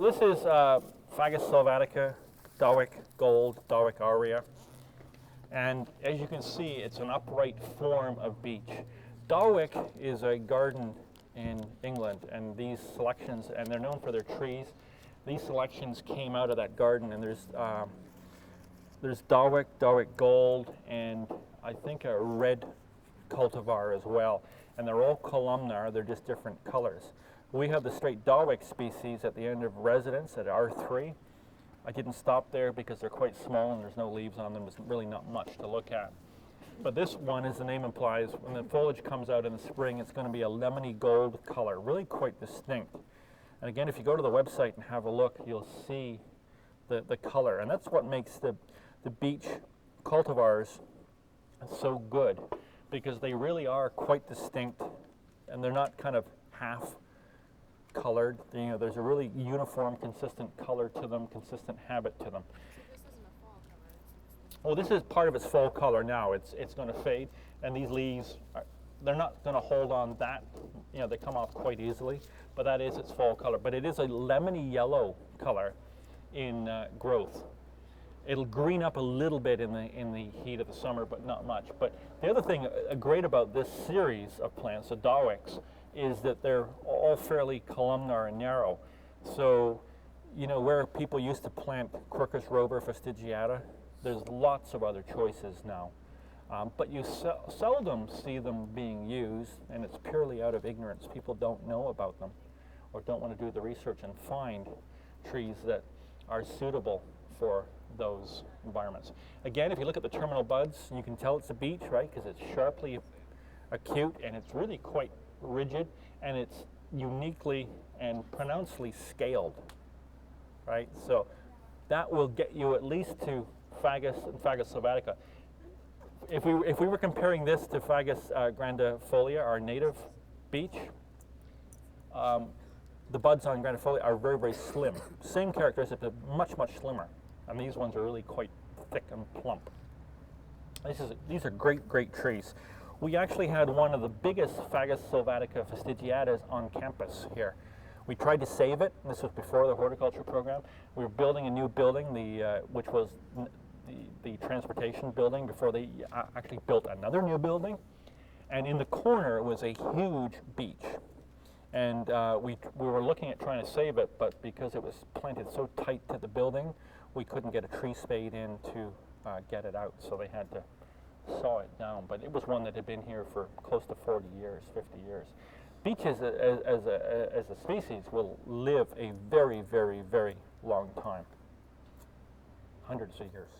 This is Fagus sylvatica, Dawyck gold, Dawyck aurea. And as you can see, it's an upright form of beech. Dawyck is a garden in England, and these selections, and they're known for their trees. These selections came out of that garden, and there's Dawyck, Dawyck gold, and I think a red cultivar as well. And they're all columnar, they're just different colors. We have the straight Dawyck species at the end of residence at R3. I didn't stop there because they're quite small and there's no leaves on them. There's really not much to look at. But this one, as the name implies, when the foliage comes out in the spring, it's going to be a lemony gold color, really quite distinct. And again, if you go to the website and have a look, you'll see the color. And that's what makes the beech cultivars so good, because they really are quite distinct and they're not kind of half colored. You know, there's a really uniform, consistent color to them, consistent habit to them. This isn't a fall color. Well, this is part of its fall color now. It's going to fade, and these leaves, they're not going to hold on that. You know, they come off quite easily, but that is its fall color. But it is a lemony yellow color in growth. It'll green up a little bit in the heat of the summer, but not much. But the other thing great about this series of plants, the Dawicks, is that they're all fairly columnar and narrow. So, you know, where people used to plant Quercus robur fastigiata, there's lots of other choices now. But you seldom see them being used, and it's purely out of ignorance. People don't know about them or don't want to do the research and find trees that are suitable for those environments. Again, if you look at the terminal buds, you can tell it's a beech, right? Because it's sharply acute and it's really quite rigid, and it's uniquely and pronouncedly scaled, right? So that will get you at least to Fagus and Fagus sylvatica. If we were comparing this to Fagus grandifolia, our native beech, the buds on grandifolia are very, very slim. Same characteristics, but much, much slimmer. And these ones are really quite thick and plump. These are great, great trees. We actually had one of the biggest Fagus sylvatica fastigiatas on campus here. We tried to save it. This was before the horticulture program. We were building a new building, which was the transportation building, before they actually built another new building. And in the corner was a huge beech. And we were looking at trying to save it, but because it was planted so tight to the building, we couldn't get a tree spade in to get it out, so they had to saw it down. But it was one that had been here for close to 40 years, 50 years. Beeches as a species will live a very, very, very long time, hundreds of years.